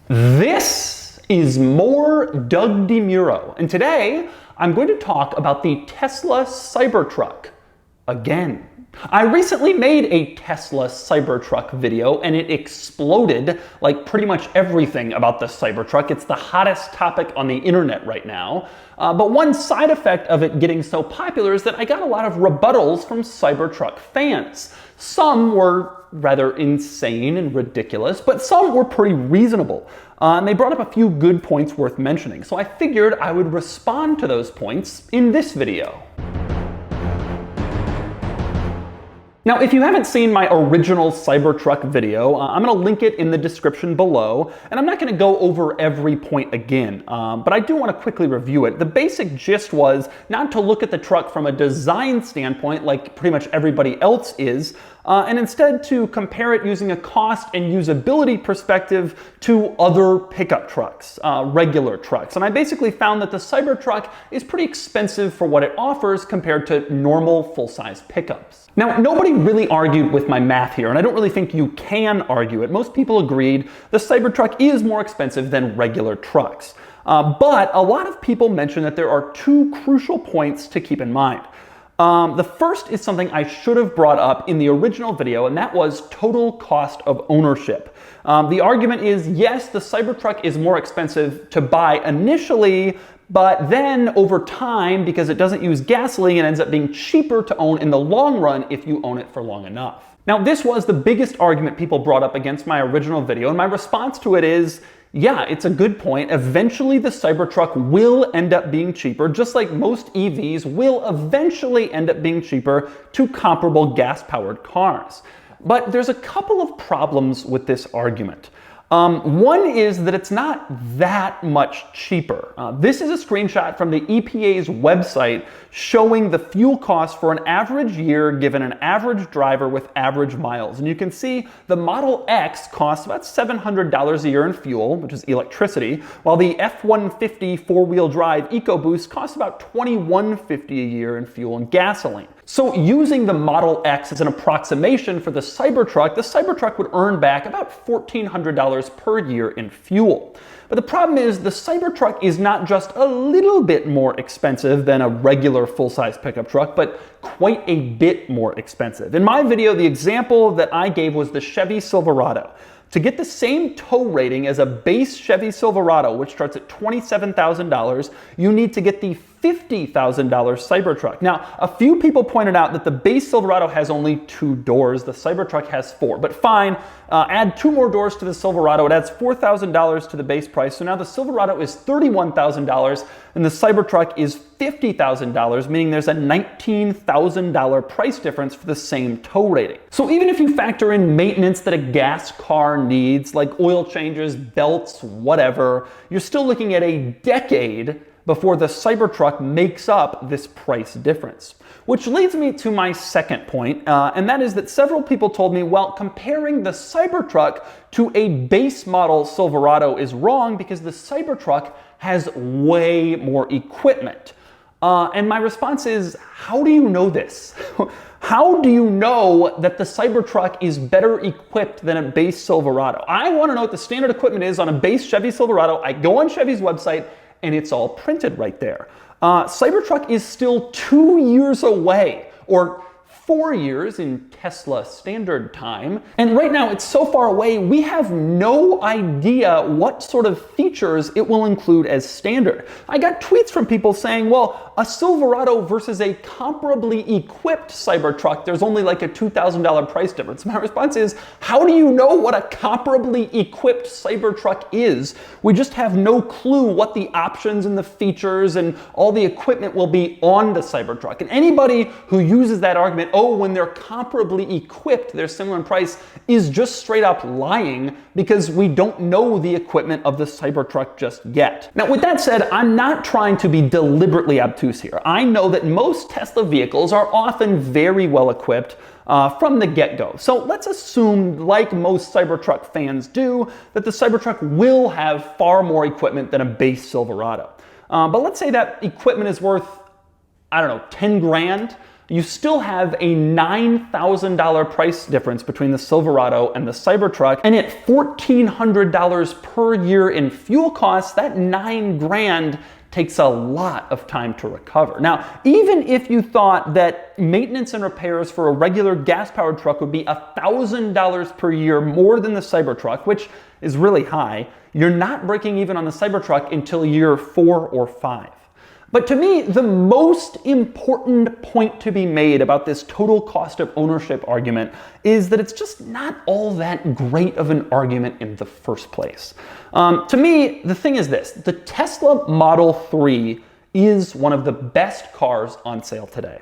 This is more Doug DeMuro, and today I'm going to talk about the Tesla Cybertruck again. I recently made a Tesla Cybertruck video and it exploded like pretty much everything about the Cybertruck. It's the hottest topic on the internet right now. But one side effect of it getting so popular is that I got a lot of rebuttals from Cybertruck fans. Some were rather insane and ridiculous, but some were pretty reasonable. And they brought up a few good points worth mentioning. So I figured I would respond to those points in this video. Now, if you haven't seen my original Cybertruck video, I'm going to link it in the description below, and I'm not going to go over every point again, but I do want to quickly review it. The basic gist was not to look at the truck from a design standpoint like pretty much everybody else is, and instead to compare it using a cost and usability perspective to other pickup trucks, regular trucks. And I basically found that the Cybertruck is pretty expensive for what it offers compared to normal full-size pickups. Now, nobody really argued with my math here, and I don't really think you can argue it. Most people agreed the Cybertruck is more expensive than regular trucks. But a lot of people mention that there are two crucial points to keep in mind. The first is something I should have brought up in the original video, and that was total cost of ownership. The argument is, yes, the Cybertruck is more expensive to buy initially, but then over time, because it doesn't use gasoline, it ends up being cheaper to own in the long run if you own it for long enough. Now, this was the biggest argument people brought up against my original video, and my response to it is, yeah, it's a good point. Eventually, the Cybertruck will end up being cheaper, just like most EVs will eventually end up being cheaper to comparable gas-powered cars. But there's a couple of problems with this argument. One is that it's not that much cheaper. This is a screenshot from the EPA's website showing the fuel cost for an average year given an average driver with average miles. And you can see the Model X costs about $700 a year in fuel, which is electricity, while the F-150 four-wheel drive EcoBoost costs about $21.50 a year in fuel and gasoline. So using the Model X as an approximation for the Cybertruck would earn back about $1,400 per year in fuel. But the problem is the Cybertruck is not just a little bit more expensive than a regular full-size pickup truck, but quite a bit more expensive. In my video, the example that I gave was the Chevy Silverado. To get the same tow rating as a base Chevy Silverado, which starts at $27,000, you need to get the $50,000 Cybertruck. Now, a few people pointed out that the base Silverado has only 2 doors, the Cybertruck has 4, but fine, add 2 more doors to the Silverado, it adds $4,000 to the base price, so now the Silverado is $31,000 and the Cybertruck is $50,000, meaning there's a $19,000 price difference for the same tow rating. So even if you factor in maintenance that a gas car needs, like oil changes, belts, whatever, you're still looking at a decade before the Cybertruck makes up this price difference. Which leads me to my second point, and that is that several people told me, well, comparing the Cybertruck to a base model Silverado is wrong because the Cybertruck has way more equipment. And my response is, how do you know this? How do you know that the Cybertruck is better equipped than a base Silverado? I want to know what the standard equipment is on a base Chevy Silverado. I go on Chevy's website and it's all printed right there. Cybertruck is still 2 years away, or 4 years in Tesla standard time. And right now it's so far away, we have no idea what sort of features it will include as standard. I got tweets from people saying, well, a Silverado versus a comparably equipped Cybertruck, there's only like a $2,000 price difference. My response is, how do you know what a comparably equipped Cybertruck is? We just have no clue what the options and the features and all the equipment will be on the Cybertruck. And anybody who uses that argument, oh, when they're comparably equipped, they're similar in price, is just straight up lying because we don't know the equipment of the Cybertruck just yet. Now, with that said, I'm not trying to be deliberately obtuse here. I know that most Tesla vehicles are often very well equipped from the get-go. So let's assume, like most Cybertruck fans do, that the Cybertruck will have far more equipment than a base Silverado. But let's say that equipment is worth, I don't know, 10 grand. you still have a $9,000 price difference between the Silverado and the Cybertruck, and at $1,400 per year in fuel costs, that $9,000 takes a lot of time to recover. Now, even if you thought that maintenance and repairs for a regular gas-powered truck would be $1,000 per year more than the Cybertruck, which is really high, you're not breaking even on the Cybertruck until year 4 or 5. But to me, the most important point to be made about this total cost of ownership argument is that it's just not all that great of an argument in the first place. To me, the thing is this: the Tesla Model 3 is one of the best cars on sale today.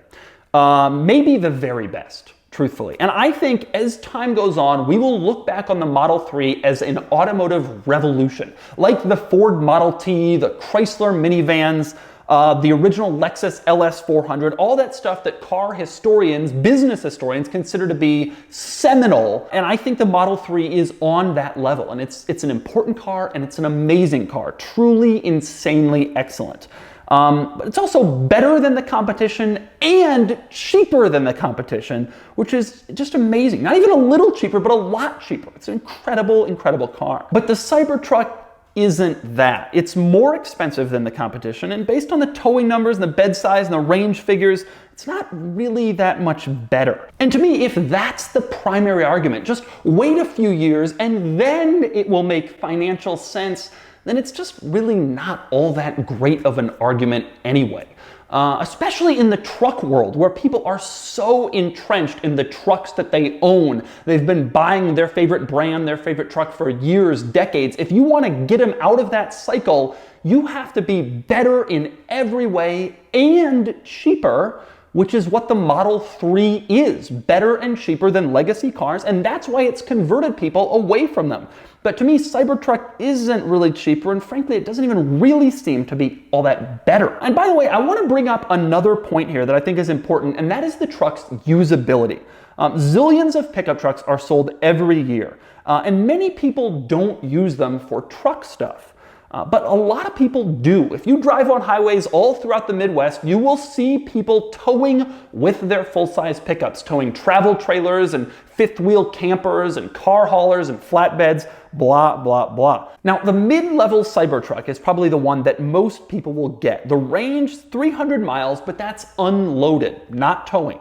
Maybe the very best, truthfully. And I think as time goes on, we will look back on the Model 3 as an automotive revolution, like the Ford Model T, the Chrysler minivans, the original Lexus LS400, all that stuff that car historians, business historians, consider to be seminal. And I think the Model 3 is on that level. And it's an important car, and it's an amazing car, truly insanely excellent. But it's also better than the competition and cheaper than the competition, which is just amazing. Not even a little cheaper, but a lot cheaper. It's an incredible, incredible car. But the Cybertruck isn't that. It's more expensive than the competition, and based on the towing numbers and the bed size and the range figures, it's not really that much better. And to me, if that's the primary argument, just wait a few years and then it will make financial sense, then it's just really not all that great of an argument anyway. Especially in the truck world, where people are so entrenched in the trucks that they own. They've been buying their favorite brand, their favorite truck for years, decades. If you want to get them out of that cycle, you have to be better in every way and cheaper, which is what the Model 3 is. Better and cheaper than legacy cars, and that's why it's converted people away from them. But to me, Cybertruck isn't really cheaper, and frankly, it doesn't even really seem to be all that better. And by the way, I want to bring up another point here that I think is important, and that is the truck's usability. Zillions of pickup trucks are sold every year, and many people don't use them for truck stuff. But a lot of people do. If you drive on highways all throughout the Midwest, you will see people towing with their full-size pickups, towing travel trailers and fifth-wheel campers and car haulers and flatbeds, blah, blah, blah. Now, the mid-level Cybertruck is probably the one that most people will get. The range, 300 miles, but that's unloaded, not towing.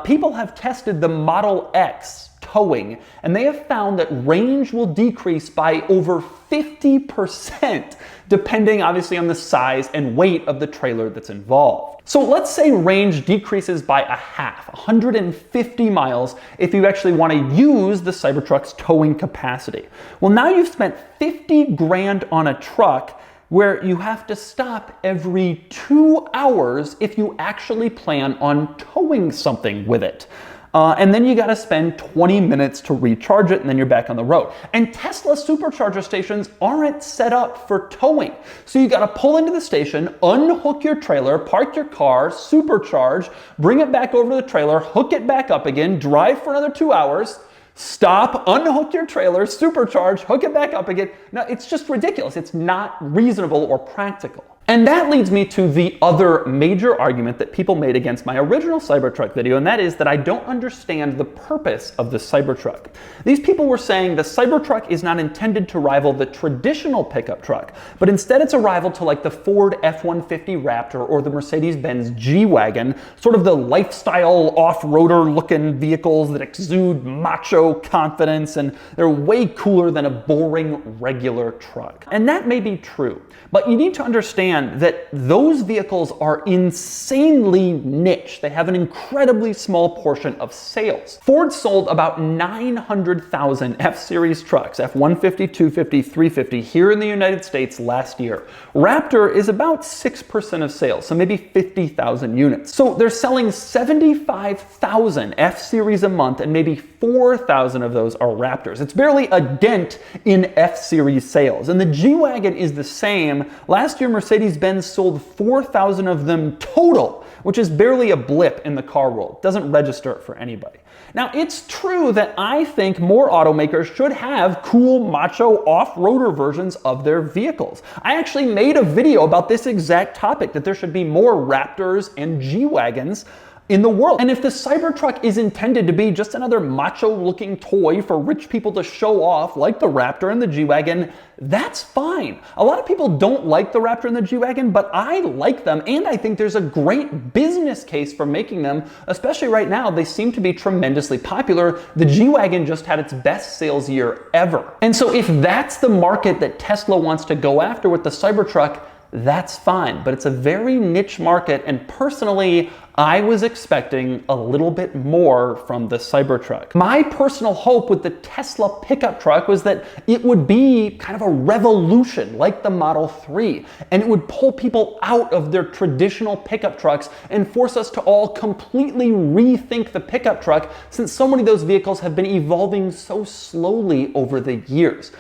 People have tested the Model X towing, and they have found that range will decrease by over 50%, depending obviously on the size and weight of the trailer that's involved. So let's say range decreases by a half, 150 miles, if you actually want to use the Cybertruck's towing capacity. Well, now you've spent 50 grand on a truck where you have to stop every 2 hours if you actually plan on towing something with it. And then you got to spend 20 minutes to recharge it, and then you're back on the road. And Tesla supercharger stations aren't set up for towing. So you got to pull into the station, unhook your trailer, park your car, supercharge, bring it back over to the trailer, hook it back up again, drive for another 2 hours, stop, unhook your trailer, supercharge, hook it back up again. Now, it's just ridiculous. It's not reasonable or practical. And that leads me to the other major argument that people made against my original Cybertruck video, and that is that I don't understand the purpose of the Cybertruck. These people were saying the Cybertruck is not intended to rival the traditional pickup truck, but instead it's a rival to like the Ford F-150 Raptor or the Mercedes-Benz G-Wagon, sort of the lifestyle off-roader looking vehicles that exude macho confidence, and they're way cooler than a boring regular truck. And that may be true, but you need to understand that those vehicles are insanely niche. They have an incredibly small portion of sales. Ford sold about 900,000 F-Series trucks, F-150, 250, 350, here in the United States last year. Raptor is about 6% of sales, so maybe 50,000 units. So they're selling 75,000 F-Series a month, and maybe 4,000 of those are Raptors. It's barely a dent in F-Series sales. And the G-Wagon is the same. Last year, Mercedes-Benz sold 4,000 of them total, which is barely a blip in the car world. It doesn't register for anybody. Now, it's true that I think more automakers should have cool, macho, off-roader versions of their vehicles. I actually made a video about this exact topic, that there should be more Raptors and G-Wagons. in the world. And if the Cybertruck is intended to be just another macho-looking toy for rich people to show off, like the Raptor and the G-Wagon, that's fine. A lot of people don't like the Raptor and the G-Wagon, but I like them, and I think there's a great business case for making them, especially right now. They seem to be tremendously popular. The G-Wagon just had its best sales year ever. And so if that's the market that Tesla wants to go after with the Cybertruck, that's fine, but it's a very niche market, and personally, I was expecting a little bit more from the Cybertruck. My personal hope with the Tesla pickup truck was that it would be kind of a revolution like the Model 3, and it would pull people out of their traditional pickup trucks and force us to all completely rethink the pickup truck, since so many of those vehicles have been evolving so slowly over the years.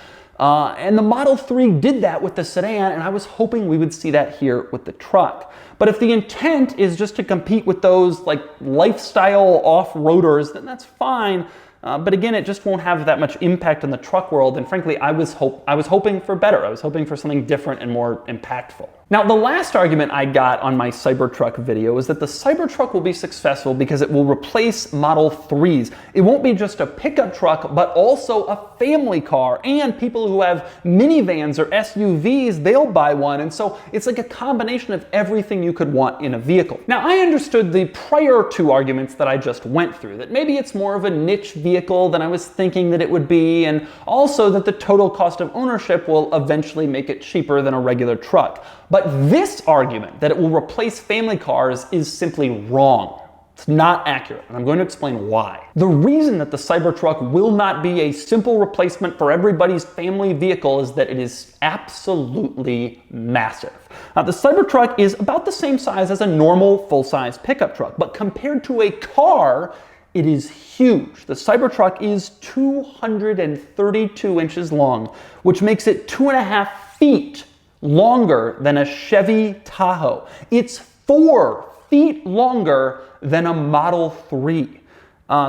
And the Model 3 did that with the sedan, and I was hoping we would see that here with the truck. But if the intent is just to compete with those like lifestyle off-roaders, then that's fine. But again, it just won't have that much impact on the truck world, and frankly, I was hoping for better. I was hoping for something different and more impactful. Now, the last argument I got on my Cybertruck video is that the Cybertruck will be successful because it will replace Model 3s. It won't be just a pickup truck, but also a family car, and people who have minivans or SUVs, they'll buy one, and so it's like a combination of everything you could want in a vehicle. Now, I understood the prior two arguments that I just went through, that maybe it's more of a niche vehicle than I was thinking that it would be, and also that the total cost of ownership will eventually make it cheaper than a regular truck. But this argument that it will replace family cars is simply wrong. It's not accurate, and I'm going to explain why. The reason that the Cybertruck will not be a simple replacement for everybody's family vehicle is that it is absolutely massive. Now, the Cybertruck is about the same size as a normal full-size pickup truck, but compared to a car, it is huge. The Cybertruck is 232 inches long, which makes it 2.5 feet longer than a Chevy Tahoe. It's 4 feet longer than a Model 3.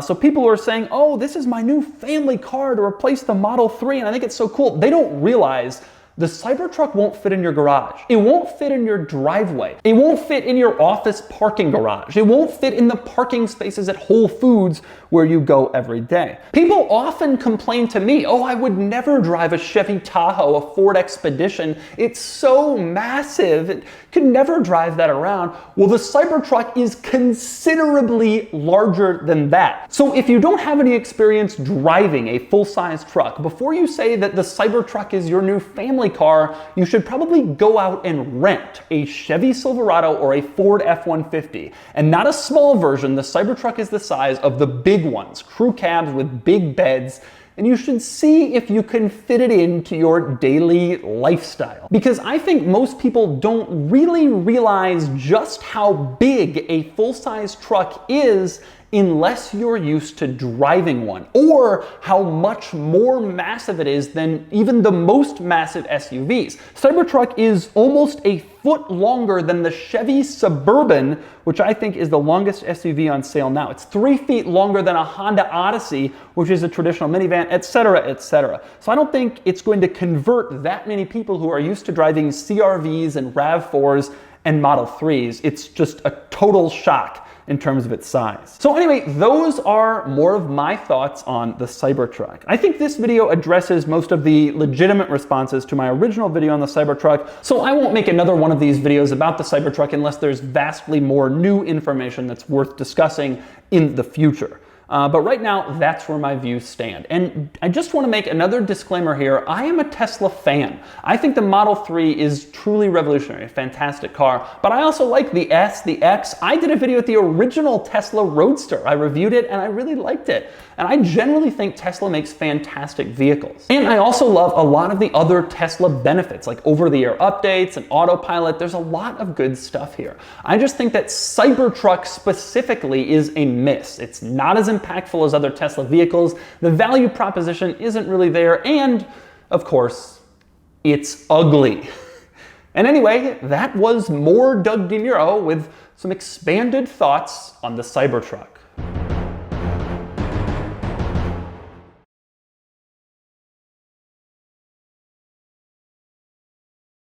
So people are saying, oh, this is my new family car to replace the Model 3, and I think it's so cool. They don't realize the Cybertruck won't fit in your garage. It won't fit in your driveway. It won't fit in your office parking garage. It won't fit in the parking spaces at Whole Foods where you go every day. People often complain to me, oh, I would never drive a Chevy Tahoe, a Ford Expedition. It's so massive. It could never drive that around. Well, the Cybertruck is considerably larger than that. So if you don't have any experience driving a full-size truck, before you say that the Cybertruck is your new family car, you should probably go out and rent a Chevy Silverado or a Ford F-150. And not a small version. The Cybertruck is the size of the big ones, crew cabs with big beds, and you should see if you can fit it into your daily lifestyle. Because I think most people don't really realize just how big a full-size truck is unless you're used to driving one, or how much more massive it is than even the most massive SUVs. Cybertruck is almost a foot longer than the Chevy Suburban, which I think is the longest SUV on sale now. It's 3 feet longer than a Honda Odyssey, which is a traditional minivan, etc., etc. So I don't think it's going to convert that many people who are used to driving CR-Vs and RAV4s and Model 3s. It's just a total shock in terms of its size. So anyway, those are more of my thoughts on the Cybertruck. I think this video addresses most of the legitimate responses to my original video on the Cybertruck, so I won't make another one of these videos about the Cybertruck unless there's vastly more new information that's worth discussing in the future. But right now, that's where my views stand. And I just want to make another disclaimer here. I am a Tesla fan. I think the Model 3 is truly revolutionary, a fantastic car. But I also like the S, the X. I did a video with the original Tesla Roadster. I reviewed it and I really liked it. And I generally think Tesla makes fantastic vehicles. And I also love a lot of the other Tesla benefits, like over-the-air updates and autopilot. There's a lot of good stuff here. I just think that Cybertruck specifically is a miss. It's not as impactful as other Tesla vehicles. The value proposition isn't really there. And of course, it's ugly. And anyway, that was more Doug DeMuro with some expanded thoughts on the Cybertruck.